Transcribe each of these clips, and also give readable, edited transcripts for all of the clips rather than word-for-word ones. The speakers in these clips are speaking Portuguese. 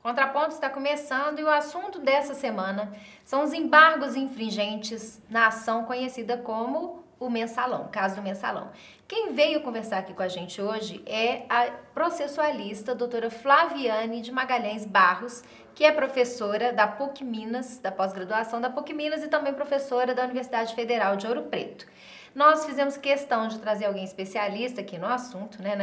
Contraponto está começando e o assunto dessa semana são os embargos infringentes na ação conhecida como o Mensalão, caso do Mensalão. Quem veio conversar aqui com a gente hoje é a processualista doutora Flaviane de Magalhães Barros, que é professora da PUC Minas, da pós-graduação da PUC Minas e também professora da Universidade Federal de Ouro Preto. Nós fizemos questão de trazer alguém especialista aqui no assunto, né?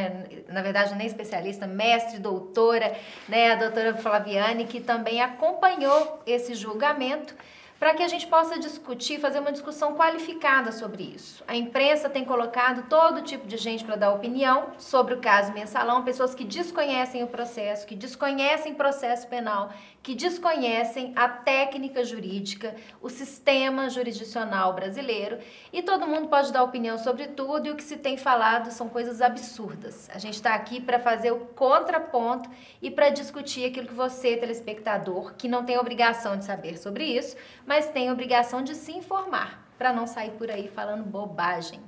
Na verdade, nem especialista, mestre, doutora, né? A doutora Flaviane, que também acompanhou esse julgamento, para que a gente possa discutir, fazer uma discussão qualificada sobre isso. A imprensa tem colocado todo tipo de gente para dar opinião sobre o caso Mensalão, pessoas que desconhecem o processo, que desconhecem processo penal, que desconhecem a técnica jurídica, o sistema jurisdicional brasileiro, e todo mundo pode dar opinião sobre tudo, e o que se tem falado são coisas absurdas. A gente está aqui para fazer o contraponto e para discutir aquilo que você, telespectador, que não tem obrigação de saber sobre isso, mas tem obrigação de se informar, para não sair por aí falando bobagem.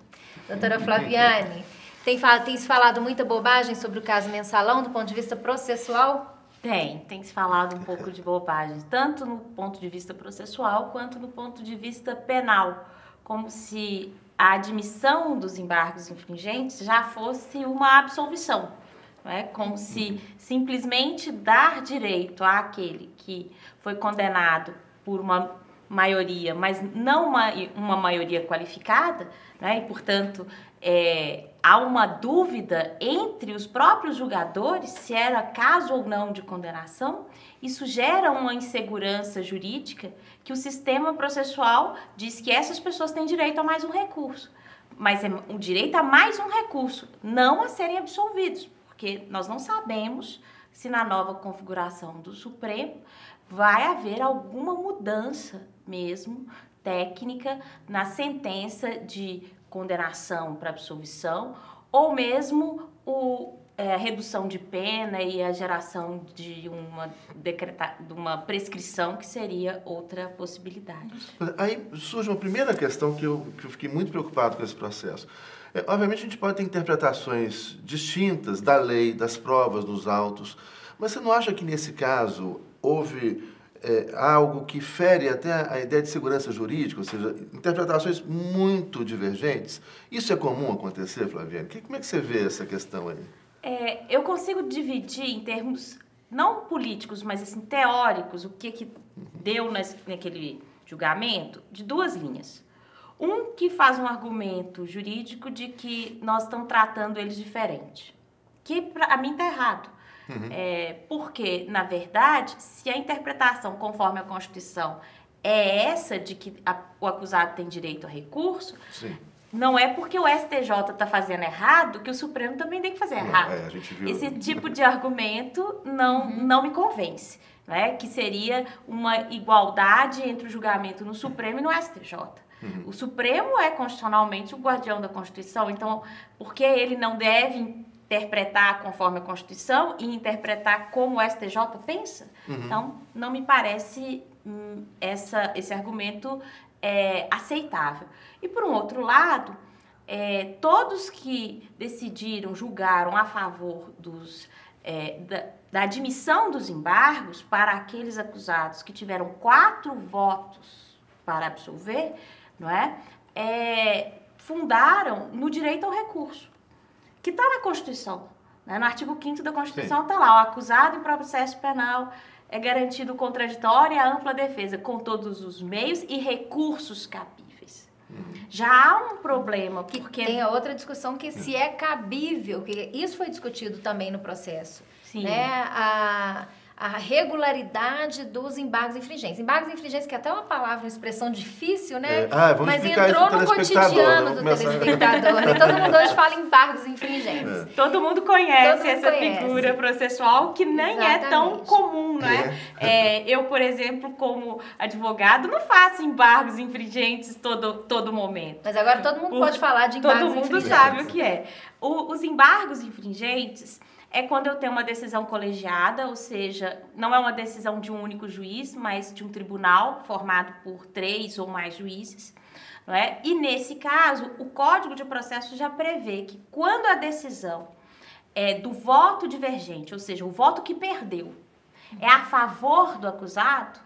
Doutora Flaviane, tem se falado muita bobagem sobre o caso Mensalão do ponto de vista processual? Tem se falado um pouco de bobagem, tanto no ponto de vista processual quanto no ponto de vista penal, como se a admissão dos embargos infringentes já fosse uma absolvição, não é? Como se simplesmente dar direito àquele que foi condenado por uma maioria, mas não uma maioria qualificada, né? E, portanto, há uma dúvida entre os próprios julgadores se era caso ou não de condenação. Isso gera uma insegurança jurídica que o sistema processual diz que essas pessoas têm direito a mais um recurso, mas é um direito a mais um recurso, não a serem absolvidos, porque nós não sabemos se na nova configuração do Supremo vai haver alguma mudança mesmo técnica na sentença de condenação para absolvição, ou mesmo a redução de pena e a geração de uma prescrição, que seria outra possibilidade. Aí surge uma primeira questão que eu fiquei muito preocupado com esse processo. Obviamente a gente pode ter interpretações distintas da lei, das provas, dos autos, mas você não acha que nesse caso houve algo que fere até a ideia de segurança jurídica, ou seja, interpretações muito divergentes? Isso é comum acontecer, Flaviane? Como é que você vê essa questão aí? Eu consigo dividir em termos não políticos, mas assim, teóricos, o que deu naquele julgamento, de duas linhas. Um que faz um argumento jurídico de que nós estamos tratando eles diferente, que para mim está errado. Porque, na verdade, se a interpretação conforme a Constituição é essa de que o acusado tem direito a recurso, sim, não é porque o STJ está fazendo errado que o Supremo também tem que fazer errado. A gente viu. Esse tipo de argumento não me convence, né? Que seria uma igualdade entre o julgamento no Supremo e no STJ. O Supremo é constitucionalmente o guardião da Constituição, então por que ele não deve interpretar conforme a Constituição e interpretar como o STJ pensa? Então, não me parece esse argumento aceitável. E, por um outro lado, todos que julgaram a favor da admissão dos embargos para aqueles acusados que tiveram 4 votos para absolver, não é? Fundaram no direito ao recurso, que está na Constituição, né? No artigo 5º da Constituição está lá: o acusado em processo penal é garantido o contraditório e a ampla defesa, com todos os meios e recursos cabíveis. Já há um problema, porque tem a outra discussão que se é cabível, que isso foi discutido também no processo. Sim. Né? A regularidade dos embargos infringentes. Embargos infringentes, que é até uma palavra, uma expressão difícil, né? Mas entrou no cotidiano do telespectador. E todo mundo hoje fala em embargos infringentes. Todo mundo conhece essa figura processual que nem é tão comum, né? Eu, por exemplo, como advogado, não faço embargos infringentes todo momento. Mas agora todo mundo pode falar de embargos infringentes. Todo mundo sabe o que é. Os embargos infringentes é quando eu tenho uma decisão colegiada, ou seja, não é uma decisão de um único juiz, mas de um tribunal formado por 3 ou mais juízes, não é? E nesse caso, o Código de Processo já prevê que quando a decisão é do voto divergente, ou seja, o voto que perdeu, é a favor do acusado,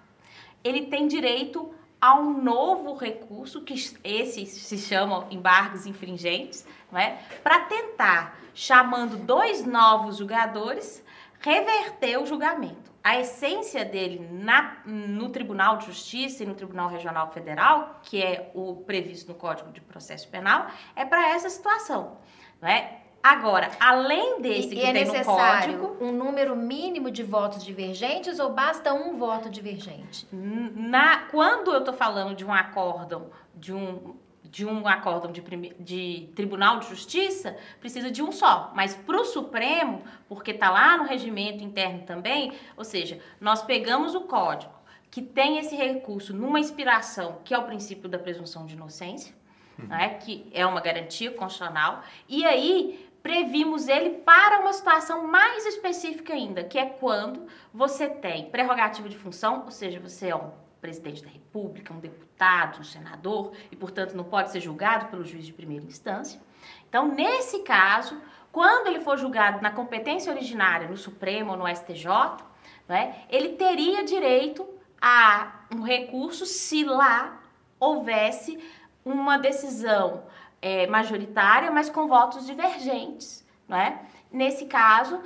ele tem direito a um novo recurso, que esses se chamam embargos infringentes, não é? Para tentar, chamando 2 novos julgadores, reverter o julgamento. A essência dele no Tribunal de Justiça e no Tribunal Regional Federal, que é o previsto no Código de Processo Penal, é para essa situação, não é? Agora, além desse que tem no Código... um número mínimo de votos divergentes ou basta um voto divergente? Quando eu estou falando de um acórdão, de um acórdão de Tribunal de Justiça, precisa de um só. Mas para o Supremo, porque está lá no regimento interno também, ou seja, nós pegamos o Código, que tem esse recurso numa inspiração, que é o princípio da presunção de inocência, né, que é uma garantia constitucional, e aí previmos ele para uma situação mais específica ainda, que é quando você tem prerrogativa de função, ou seja, você é um presidente da República, um deputado, um senador, e, portanto, não pode ser julgado pelo juiz de primeira instância. Então, nesse caso, quando ele for julgado na competência originária, no Supremo ou no STJ, né, ele teria direito a um recurso se lá houvesse uma decisão majoritária, mas com votos divergentes, não é? Nesse caso,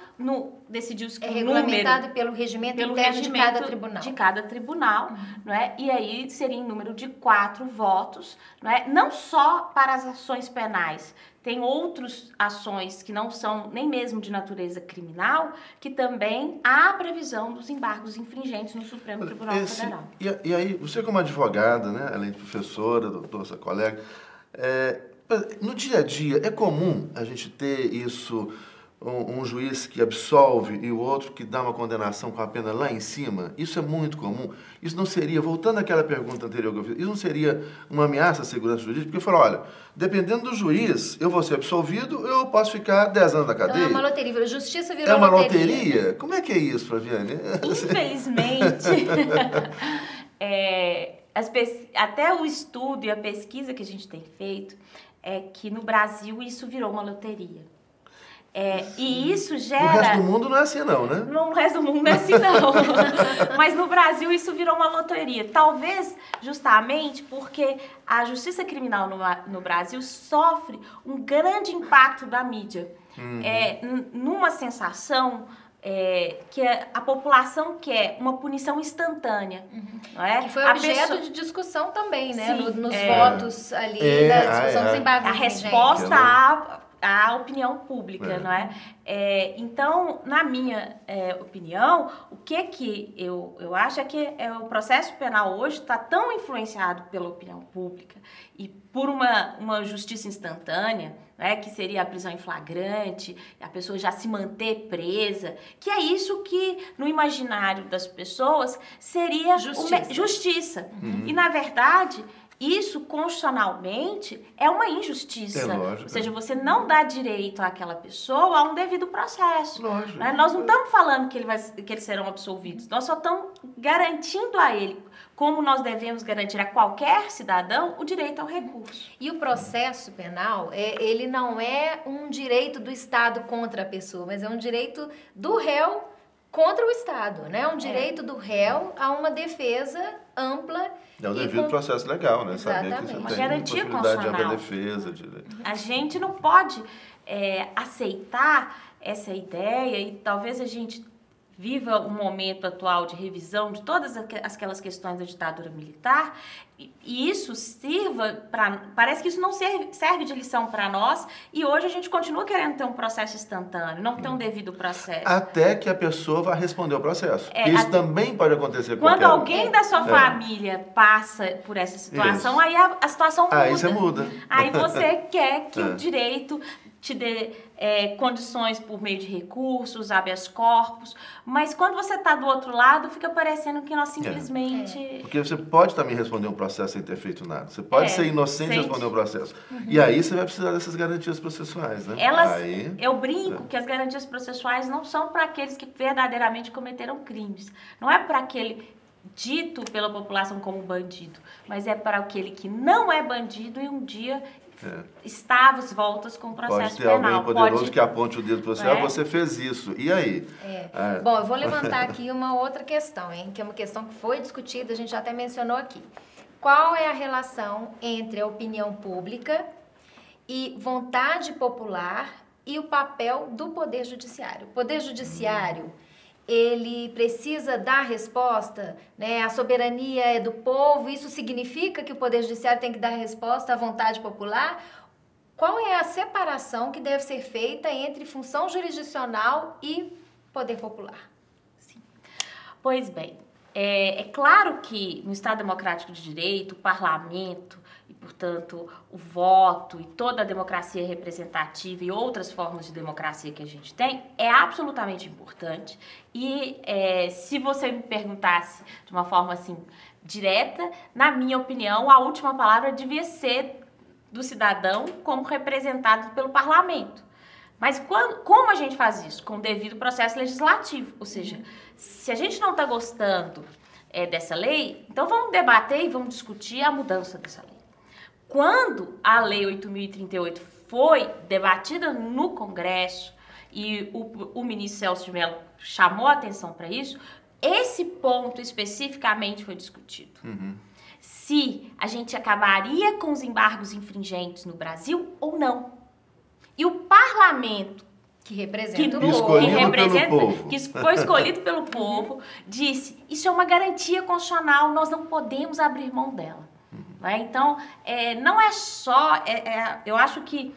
decidiu-se que o número... regulamentado pelo regimento interno de cada tribunal. De cada tribunal, não é? E aí seria em número de 4 votos, não é? Não só para as ações penais, tem outras ações que não são nem mesmo de natureza criminal, que também há a previsão dos embargos infringentes no Supremo Tribunal Federal. E aí, você como advogada, né, além de professora, doutora, sua colega, no dia a dia é comum a gente ter isso, um juiz que absolve e o outro que dá uma condenação com a pena lá em cima? Isso é muito comum. Isso não seria, voltando àquela pergunta anterior que eu fiz, isso não seria uma ameaça à segurança jurídica? Porque eu falo, olha, dependendo do juiz, eu vou ser absolvido, eu posso ficar 10 anos na cadeia. Então é uma loteria, a justiça virou loteria. É uma loteria. loteria? Como é que é isso, Flaviane? Infelizmente, até o estudo e a pesquisa que a gente tem feito é que no Brasil isso virou uma loteria. E isso gera... No resto do mundo não é assim não, né? No resto do mundo não é assim não. Mas no Brasil isso virou uma loteria. Talvez justamente porque a justiça criminal no Brasil sofre um grande impacto da mídia. Numa sensação... que a população quer uma punição instantânea. Não é? Que foi objeto de discussão também, né? Sim, nos votos ali da discussão dos embargos. A resposta à opinião pública, não é? Então, na minha opinião, o que eu acho é que o processo penal hoje está tão influenciado pela opinião pública e por uma justiça instantânea, né, que seria a prisão em flagrante, a pessoa já se manter presa, que é isso que no imaginário das pessoas seria justiça. E, na verdade, isso constitucionalmente é uma injustiça. Lógico. Ou seja, você não dá direito àquela pessoa a um devido processo. Lógico. Né? Nós não estamos falando que eles serão absolvidos, nós só estamos garantindo a ele, como nós devemos garantir a qualquer cidadão, o direito ao recurso. E o processo penal, ele não é um direito do Estado contra a pessoa, mas é um direito do réu contra o Estado, né? Um direito do réu a uma defesa ampla. É o devido processo legal, né? Exatamente. Saber que você Uma tem garantia possibilidade de ampla constitucional. defesa. A gente não pode aceitar essa ideia e talvez a gente viva um momento atual de revisão de todas aquelas questões da ditadura militar e isso sirva para... Parece que isso não serve de lição para nós e hoje a gente continua querendo ter um processo instantâneo, não ter um devido processo. Até que a pessoa vá responder ao processo. Isso também pode acontecer com quando alguém da sua família passa por essa situação, aí a situação muda. Aí você muda. Aí você quer que o direito te dê condições por meio de recursos, habeas corpus, mas quando você está do outro lado, fica parecendo que nós simplesmente... Porque você pode também responder um processo sem ter feito nada. Você pode ser inocente e responder um processo. E aí você vai precisar dessas garantias processuais, né? Eu brinco que as garantias processuais não são para aqueles que verdadeiramente cometeram crimes. Não é para aquele dito pela população como bandido, mas é para aquele que não é bandido e um dia está às voltas com o processo penal. Pode ter alguém poderoso que aponte o dedo para você, você fez isso, e aí? Bom, eu vou levantar aqui uma outra questão, hein, que é uma questão que foi discutida, a gente já até mencionou aqui. Qual é a relação entre a opinião pública e vontade popular e o papel do Poder Judiciário? O Poder Judiciário, ele precisa dar resposta, né? A soberania é do povo, isso significa que o Poder Judiciário tem que dar resposta à vontade popular? Qual é a separação que deve ser feita entre função jurisdicional e poder popular? Sim. Pois bem, é claro que no Estado Democrático de Direito, o parlamento e, portanto, o voto e toda a democracia representativa e outras formas de democracia que a gente tem é absolutamente importante. E se você me perguntasse de uma forma assim direta, na minha opinião, a última palavra devia ser do cidadão como representado pelo parlamento. Mas como a gente faz isso? Com o devido processo legislativo. Ou seja, se a gente não está gostando dessa lei, então vamos debater e vamos discutir a mudança dessa lei. Quando a Lei 8.038 foi debatida no Congresso e o ministro Celso de Mello chamou a atenção para isso, esse ponto especificamente foi discutido. Se a gente acabaria com os embargos infringentes no Brasil ou não. E o parlamento, que representa o povo, que foi escolhido pelo povo, disse, isso é uma garantia constitucional, nós não podemos abrir mão dela. Então, não é só, eu acho que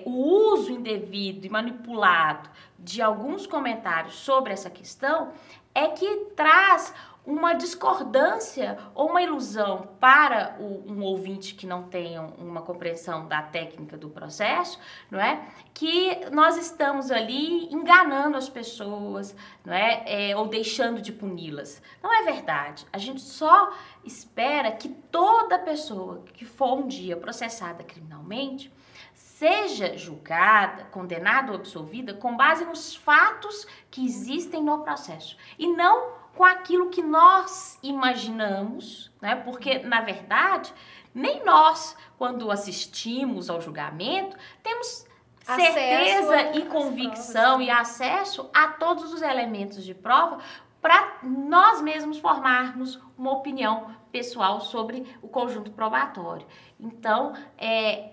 o uso indevido e manipulado de alguns comentários sobre essa questão é que traz uma discordância ou uma ilusão para um ouvinte que não tenha uma compreensão da técnica do processo, não é? Que nós estamos ali enganando as pessoas, não é? Ou deixando de puni-las. Não é verdade. A gente só espera que toda pessoa que for um dia processada criminalmente seja julgada, condenada ou absolvida com base nos fatos que existem no processo e não com aquilo que nós imaginamos, né? Porque, na verdade, nem nós, quando assistimos ao julgamento, temos certeza e convicção e acesso a todos os elementos de prova para nós mesmos formarmos uma opinião pessoal sobre o conjunto probatório. Então,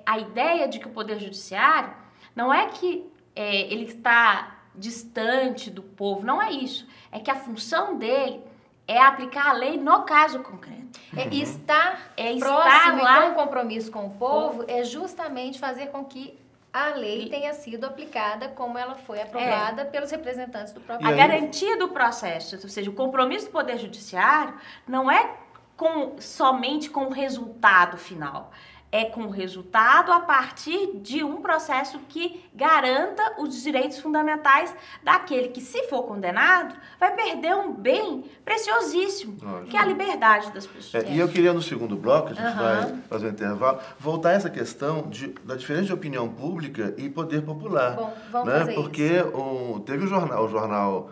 a ideia de que o Poder Judiciário não é que ele está distante do povo, não é isso. É que a função dele é aplicar a lei no caso concreto. Estar próximo lá, e com compromisso com o povo é justamente fazer com que a lei tenha sido aplicada como ela foi aprovada pelos representantes do próprio povo. A garantia do processo, ou seja, o compromisso do Poder Judiciário não é somente com o resultado final. É com o resultado a partir de um processo que garanta os direitos fundamentais daquele que, se for condenado, vai perder um bem preciosíssimo, que é a liberdade das pessoas. E eu queria, no segundo bloco, a gente vai fazer um intervalo, voltar a essa questão da diferença de opinião pública e poder popular. Bom, vamos fazer porque teve o jornal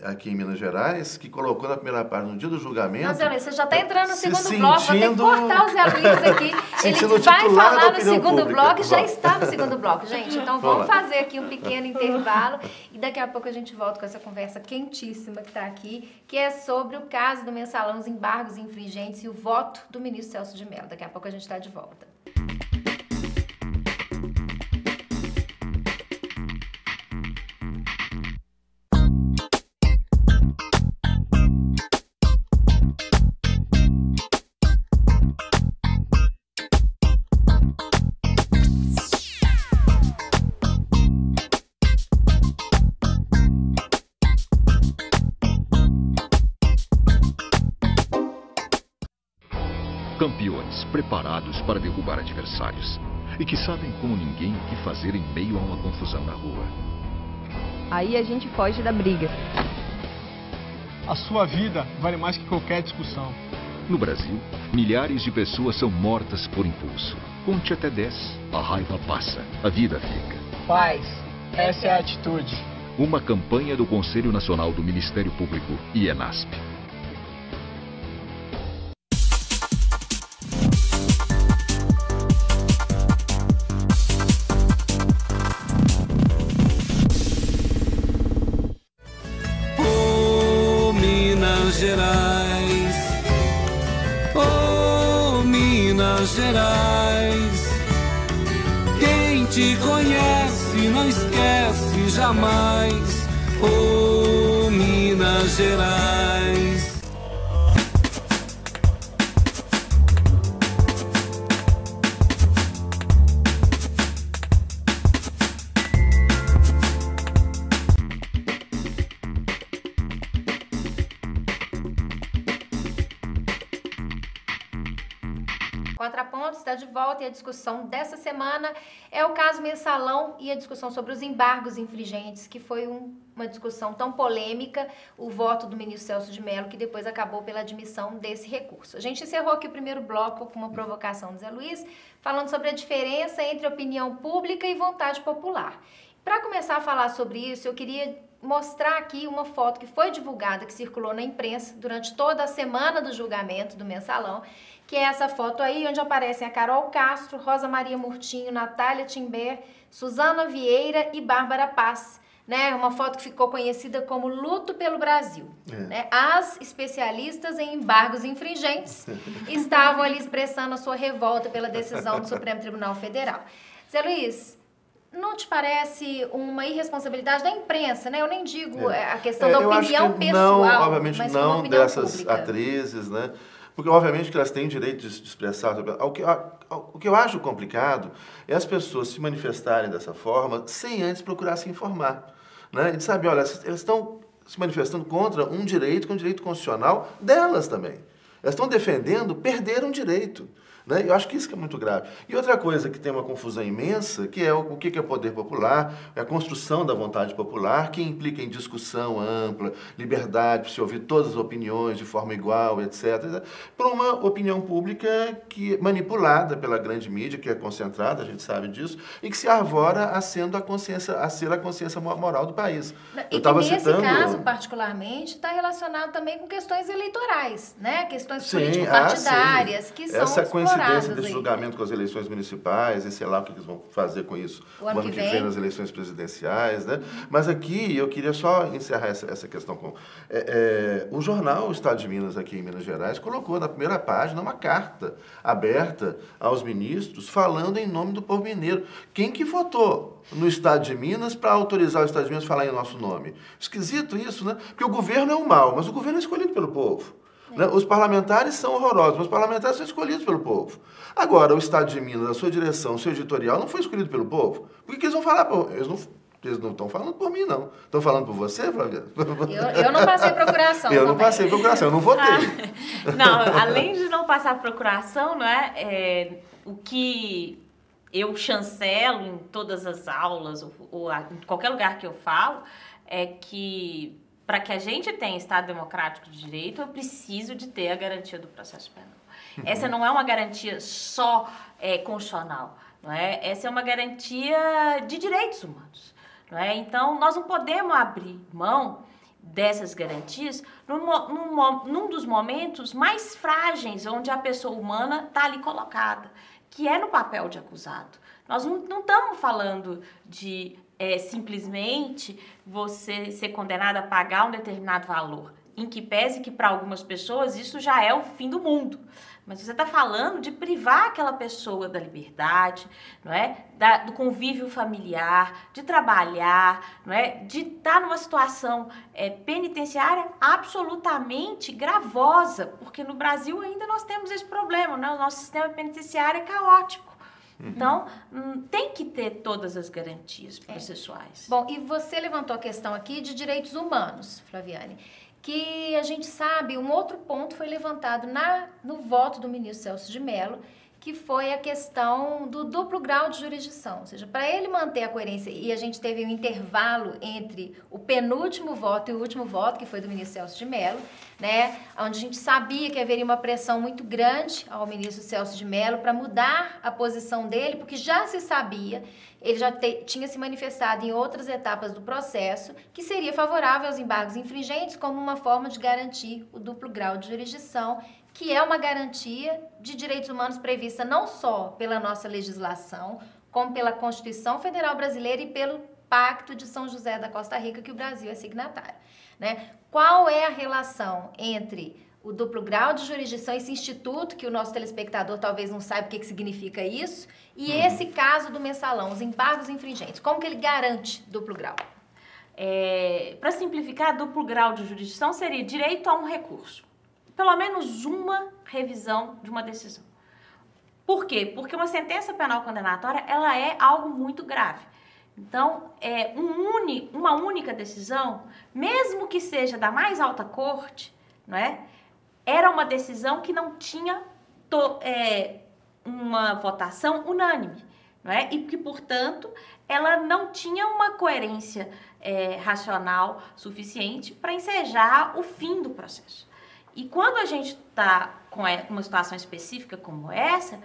aqui em Minas Gerais, que colocou na primeira página, no dia do julgamento... Não, Zé Luiz, você já está entrando no segundo bloco, vou ter que cortar o Zé Luiz aqui. Ele vai falar no segundo bloco e já está no segundo bloco, gente. Então vamos fazer aqui um pequeno intervalo e daqui a pouco a gente volta com essa conversa quentíssima que está aqui, que é sobre o caso do Mensalão, os embargos infringentes e o voto do ministro Celso de Mello. Daqui a pouco a gente está de volta. Campeões preparados para derrubar adversários e que sabem como ninguém o que fazer em meio a uma confusão na rua. Aí a gente foge da briga. A sua vida vale mais que qualquer discussão. No Brasil, milhares de pessoas são mortas por impulso. Conte até 10, a raiva passa, a vida fica. Paz, essa é a atitude. Uma campanha do Conselho Nacional do Ministério Público e ENASP. Gerais, oh Minas Gerais, quem te conhece não esquece jamais, oh Minas Gerais. Contraponto está de volta e a discussão dessa semana é o caso Mensalão e a discussão sobre os embargos infringentes, que foi uma discussão tão polêmica, o voto do ministro Celso de Mello, que depois acabou pela admissão desse recurso. A gente encerrou aqui o primeiro bloco com uma provocação do Zé Luiz, falando sobre a diferença entre opinião pública e vontade popular. Para começar a falar sobre isso, eu queria mostrar aqui uma foto que foi divulgada, que circulou na imprensa durante toda a semana do julgamento do Mensalão, que é essa foto aí, onde aparecem a Carol Castro, Rosa Maria Murtinho, Natália Timber, Suzana Vieira e Bárbara Paz, né? Uma foto que ficou conhecida como Luto pelo Brasil. Né? As especialistas em embargos infringentes estavam ali expressando a sua revolta pela decisão do Supremo Tribunal Federal. Zé Luiz, não te parece uma irresponsabilidade da imprensa, né? Eu nem digo a questão da opinião pessoal, não, obviamente mas não, uma opinião dessas pública. Atrizes, né? Porque, obviamente, que elas têm direito de expressar. O que eu acho complicado é as pessoas se manifestarem dessa forma sem antes procurar se informar. Né? A gente sabe, olha, elas estão se manifestando contra um direito, que é um direito constitucional delas também. Elas estão defendendo perder um direito. Né? Eu acho que isso que é muito grave. E outra coisa que tem uma confusão imensa, que é o que é poder popular, é a construção da vontade popular, que implica em discussão ampla, liberdade para se ouvir todas as opiniões de forma igual, etc., por uma opinião pública que manipulada pela grande mídia, que é concentrada, a gente sabe disso, e que se arvora a ser a consciência moral do país. E que nesse caso, particularmente, está relacionado também com questões eleitorais, né? Questões político-partidárias, que são exploradas. Coincidência desse julgamento com as eleições municipais, e sei lá o que eles vão fazer com isso o ano que vem nas eleições presidenciais, né? Mas aqui eu queria só encerrar essa questão com... o jornal Estado de Minas, aqui em Minas Gerais, colocou na primeira página uma carta aberta aos ministros falando em nome do povo mineiro. Quem que votou no Estado de Minas para autorizar o Estado de Minas a falar em nosso nome? Esquisito isso, né? Porque o governo é o mal, mas o governo é escolhido pelo povo. Né? Os parlamentares são horrorosos, mas os parlamentares são escolhidos pelo povo. Agora, o Estado de Minas, a sua direção, o seu editorial, não foi escolhido pelo povo. Por que eles vão falar? Eles não estão falando por mim, não. Estão falando por você, Flaviana? Eu não passei procuração. Eu não passei procuração, eu não votei. Não, além de não passar procuração, não é? O que eu chancelo em todas as aulas, ou em qualquer lugar que eu falo, é que para que a gente tenha Estado democrático de direito, eu preciso de ter a garantia do processo penal. Essa não é uma garantia só constitucional, não é? Essa é uma garantia de direitos humanos, não é? Então, nós não podemos abrir mão dessas garantias num dos momentos mais frágeis onde a pessoa humana está ali colocada, que é no papel de acusado. Nós não estamos falando de simplesmente você ser condenado a pagar um determinado valor, em que pese que para algumas pessoas isso já é o fim do mundo. Mas você está falando de privar aquela pessoa da liberdade, não é? Do convívio familiar, de trabalhar, não é? De estar numa situação penitenciária absolutamente gravosa, porque no Brasil ainda nós temos esse problema, né? O nosso sistema penitenciário é caótico. Então, tem que ter todas as garantias processuais. Bom, e você levantou a questão aqui de direitos humanos, Flaviane, que a gente sabe, um outro ponto foi levantado no voto do ministro Celso de Mello, que foi a questão do duplo grau de jurisdição. Ou seja, para ele manter a coerência, e a gente teve um intervalo entre o penúltimo voto e o último voto, que foi do ministro Celso de Mello, né, onde a gente sabia que haveria uma pressão muito grande ao ministro Celso de Mello para mudar a posição dele, porque já se sabia, ele já tinha se manifestado em outras etapas do processo, que seria favorável aos embargos infringentes como uma forma de garantir o duplo grau de jurisdição, que é uma garantia de direitos humanos prevista não só pela nossa legislação, como pela Constituição Federal Brasileira e pelo Pacto de São José da Costa Rica, que o Brasil é signatário, né? Qual é a relação entre o duplo grau de jurisdição, esse instituto, que o nosso telespectador talvez não saiba o que significa isso, e esse caso do mensalão, os embargos infringentes? Como que ele garante duplo grau? Para simplificar, duplo grau de jurisdição seria direito a um recurso. Pelo menos uma revisão de uma decisão. Por quê? Porque uma sentença penal condenatória, ela é algo muito grave. Então, uma única decisão, mesmo que seja da mais alta corte, não é? Era uma decisão que não tinha uma votação unânime, não é? E que, portanto, ela não tinha uma coerência racional suficiente para ensejar o fim do processo. E quando a gente está com uma situação específica como essa,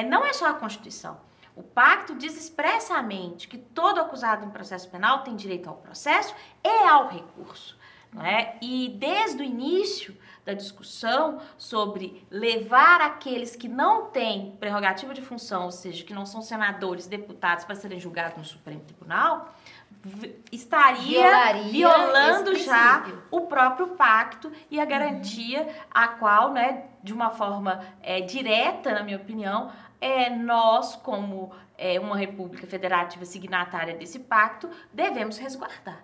não é só a Constituição. O pacto diz expressamente que todo acusado em processo penal tem direito ao processo e ao recurso. Não é? E desde o início da discussão sobre levar aqueles que não têm prerrogativa de função, ou seja, que não são senadores, deputados, para serem julgados no Supremo Tribunal, estaria violando já o próprio pacto e a garantia a qual, né, de uma forma direta, na minha opinião, nós, como uma república federativa signatária desse pacto, devemos resguardar.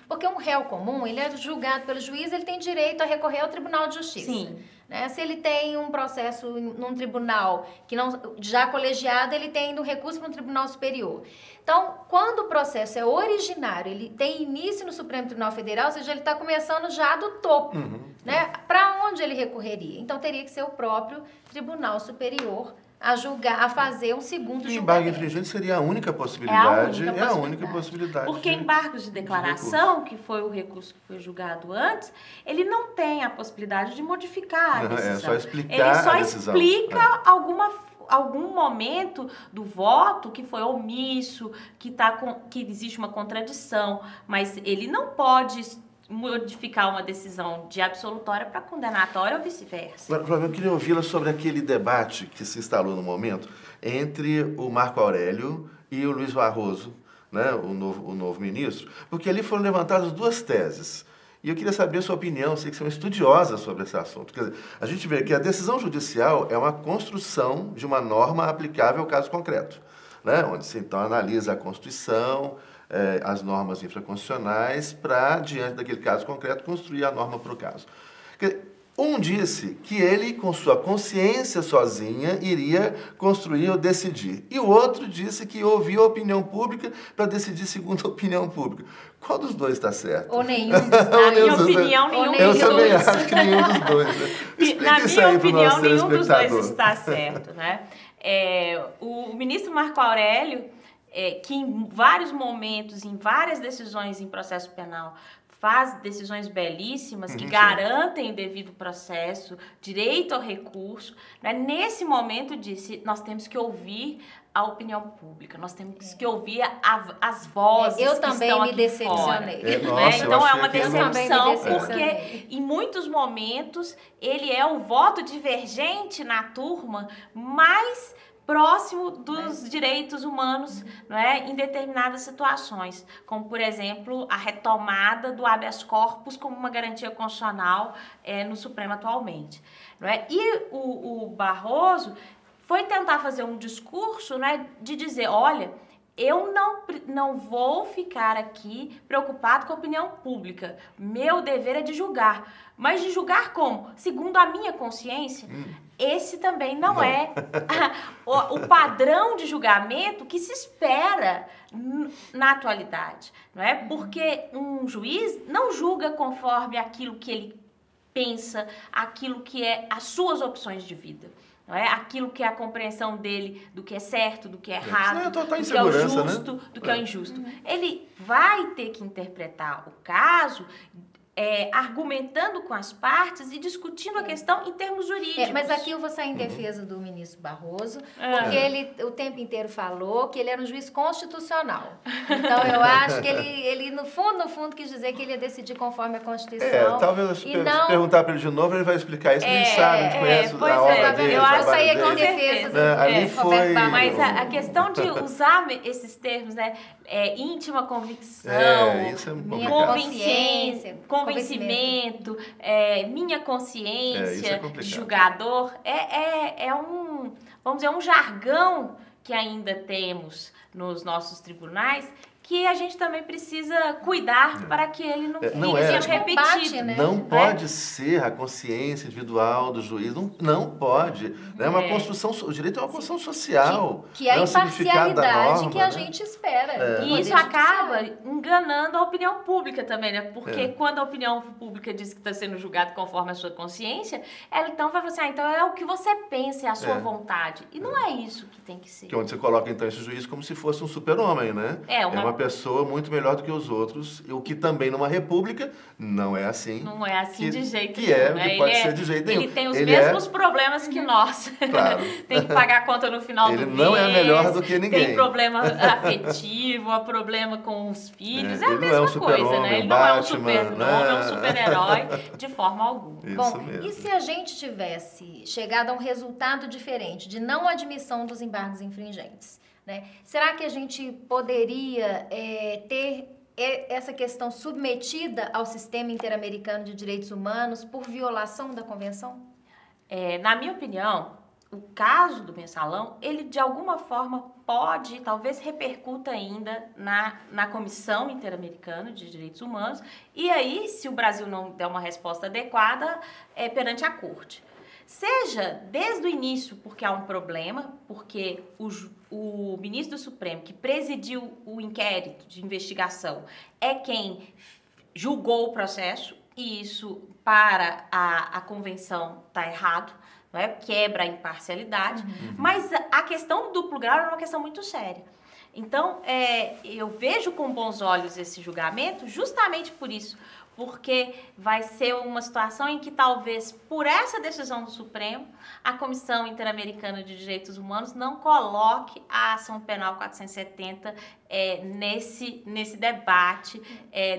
Porque um réu comum, ele é julgado pelo juiz, ele tem direito a recorrer ao Tribunal de Justiça. Sim. Né? Se ele tem um processo num tribunal que não já colegiado, ele tem um recurso para um tribunal superior. Então, quando o processo é originário, ele tem início no Supremo Tribunal Federal, ou seja, ele está começando já do topo. Né? Para onde ele recorreria? Então, teria que ser o próprio Tribunal Superior a julgar, a fazer um segundo julgamento. Embargo infringente seria a única possibilidade. É a única possibilidade. Porque embargos de declaração, que foi o recurso que foi julgado antes, ele não tem a possibilidade de modificar a decisão. É só explicar ele só a decisão. Explica algum momento do voto que foi omisso, que existe uma contradição, mas ele não pode modificar uma decisão de absolutória para condenatória ou vice-versa. Agora, eu queria ouvi-la sobre aquele debate que se instalou no momento entre o Marco Aurélio e o Luiz Barroso, né, o novo ministro, porque ali foram levantadas duas teses. E eu queria saber a sua opinião, sei que você é uma estudiosa sobre esse assunto. Quer dizer, a gente vê que a decisão judicial é uma construção de uma norma aplicável ao caso concreto, né, onde se então analisa a Constituição, as normas infraconstitucionais para, diante daquele caso concreto, construir a norma para o caso. Um disse que ele, com sua consciência sozinha, iria construir ou decidir. E o outro disse que ouvia a opinião pública para decidir segundo a opinião pública. Qual dos dois está certo? Ou nenhum dos dois. Na minha opinião, nenhum dos dois. Eu também acho que nenhum dos dois. Né? Na minha opinião, nenhum dos dois está certo. Né? O ministro Marco Aurélio, que em vários momentos, em várias decisões em processo penal, faz decisões belíssimas que garantem o devido processo, direito ao recurso, né? Nesse momento disse, nós temos que ouvir a opinião pública, nós temos que ouvir as vozes que estão aqui fora. Eu também me decepcionei. Então é uma decepção, porque em muitos momentos ele é o voto divergente na turma, mas próximo dos direitos humanos, não é? Em determinadas situações, como, por exemplo, a retomada do habeas corpus como uma garantia constitucional no Supremo atualmente. Não é? E o Barroso foi tentar fazer um discurso, né, de dizer, olha, eu não vou ficar aqui preocupado com a opinião pública. Meu dever é de julgar. Mas de julgar como? Segundo a minha consciência, esse também não é o padrão de julgamento que se espera na atualidade. Não é? Porque um juiz não julga conforme aquilo que ele pensa, aquilo que é as suas opções de vida. Não é? Aquilo que é a compreensão dele do que é certo, do que é errado, do que é o justo, né? Do que é o injusto. Ele vai ter que interpretar o caso argumentando com as partes e discutindo a questão em termos jurídicos. Mas aqui eu vou sair em defesa do ministro Barroso, porque ele o tempo inteiro falou que ele era um juiz constitucional. Então eu acho que ele no fundo, quis dizer que ele ia decidir conforme a Constituição. Talvez se perguntar para ele de novo, ele vai explicar isso, a gente sabe, a gente conhece a obra dele. Eu acho que sair aqui em defesa do ali foi... Mas a questão de usar esses termos, né, íntima convicção, isso é minha complicado. convencimento, minha consciência, Isso é complicado. julgador, vamos dizer, um jargão que ainda temos nos nossos tribunais, que a gente também precisa cuidar para que ele não fique repetido. Né? Não pode ser a consciência individual do juiz, não pode. É uma construção, o direito é uma construção social. Que é a imparcialidade norma, que a gente espera. E isso acaba enganando a opinião pública também, né? Porque quando a opinião pública diz que está sendo julgado conforme a sua consciência, ela então vai falar assim, então é o que você pensa, é a sua vontade. E não é isso que tem que ser. Que onde você coloca então esse juiz como se fosse um super-homem, né? É uma pessoa muito melhor do que os outros, o que também numa república não é assim. Não é assim de jeito nenhum. Né? Que pode ser de jeito nenhum. Ele tem os mesmos problemas que nós. Claro. Tem que pagar a conta no final do mês. Ele não é melhor do que ninguém. Tem problema afetivo, problema com os filhos. É a mesma coisa, né? Ele não é um super-homem, é um super-herói de forma alguma. Bom, e se a gente tivesse chegado a um resultado diferente de não admissão dos embargos infringentes? Né? Será que a gente poderia ter essa questão submetida ao sistema interamericano de direitos humanos por violação da convenção? Na minha opinião, o caso do mensalão, ele de alguma forma pode, talvez repercuta ainda na Comissão Interamericana de Direitos Humanos, e aí, se o Brasil não der uma resposta adequada, perante a Corte. Seja desde o início porque há um problema, porque o ministro do Supremo, que presidiu o inquérito de investigação, é quem julgou o processo, e isso para a convenção está errado, não é? Quebra a imparcialidade, mas a questão do duplo grau é uma questão muito séria. Então, eu vejo com bons olhos esse julgamento justamente por isso, porque vai ser uma situação em que talvez por essa decisão do Supremo, a Comissão Interamericana de Direitos Humanos não coloque a ação penal 470 nesse debate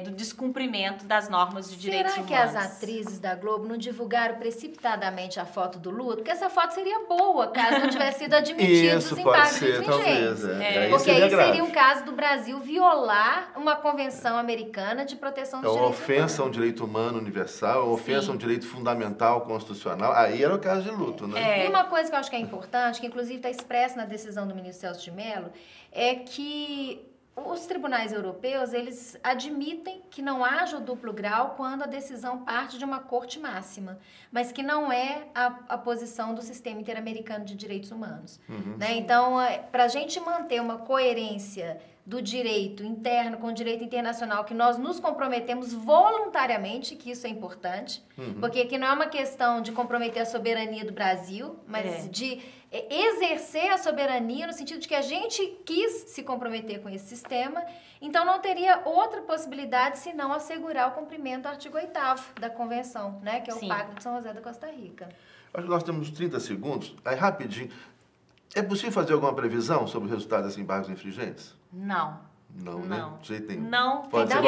do descumprimento das normas de direitos humanos. Será que as atrizes da Globo não divulgaram precipitadamente a foto do Lula? Porque essa foto seria boa, caso não tivesse sido admitido os embargos infringentes. Porque aí seria um caso do Brasil violar uma convenção americana de proteção dos direitos humanos. É uma ofensa a um direito humano universal, uma ofensa a um direito fundamental constitucional. Aí era o caso de luto, né? E uma coisa que eu acho que é importante, que inclusive está expressa na decisão do ministro Celso de Mello, é que os tribunais europeus, eles admitem que não haja o duplo grau quando a decisão parte de uma corte máxima, mas que não é a posição do sistema interamericano de direitos humanos. Né? Então, para a gente manter uma coerência do direito interno com o direito internacional, que nós nos comprometemos voluntariamente, que isso é importante, porque aqui não é uma questão de comprometer a soberania do Brasil, mas de exercer a soberania no sentido de que a gente quis se comprometer com esse sistema, então não teria outra possibilidade senão assegurar o cumprimento do artigo 8º da Convenção, né, que é o Pacto de São José da Costa Rica. Acho que nós temos 30 segundos, aí rapidinho. É possível fazer alguma previsão sobre o resultado desses embargos infringentes? Não. Não, né? De jeito nenhum. Não, pode ser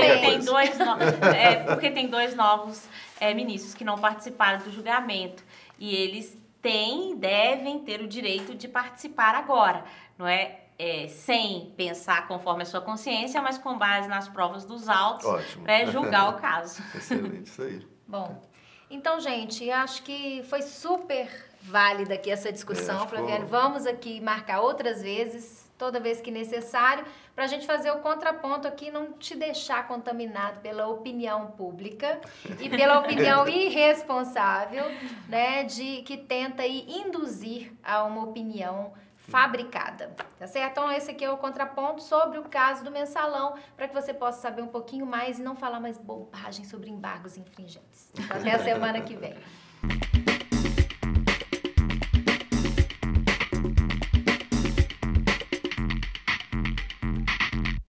porque tem dois novos ministros que não participaram do julgamento. E eles devem ter o direito de participar agora, não é? Sem pensar conforme a sua consciência, mas com base nas provas dos autos, para julgar o caso. Excelente, isso aí. Bom, então, gente, acho que foi super válida aqui essa discussão, Flaviane. Vamos aqui marcar outras vezes, toda vez que necessário, para a gente fazer o contraponto aqui, não te deixar contaminado pela opinião pública e pela opinião irresponsável, né, que tenta aí induzir a uma opinião fabricada, tá certo? Então esse aqui é o contraponto sobre o caso do mensalão, para que você possa saber um pouquinho mais e não falar mais bobagem sobre embargos infringentes. Até a semana que vem.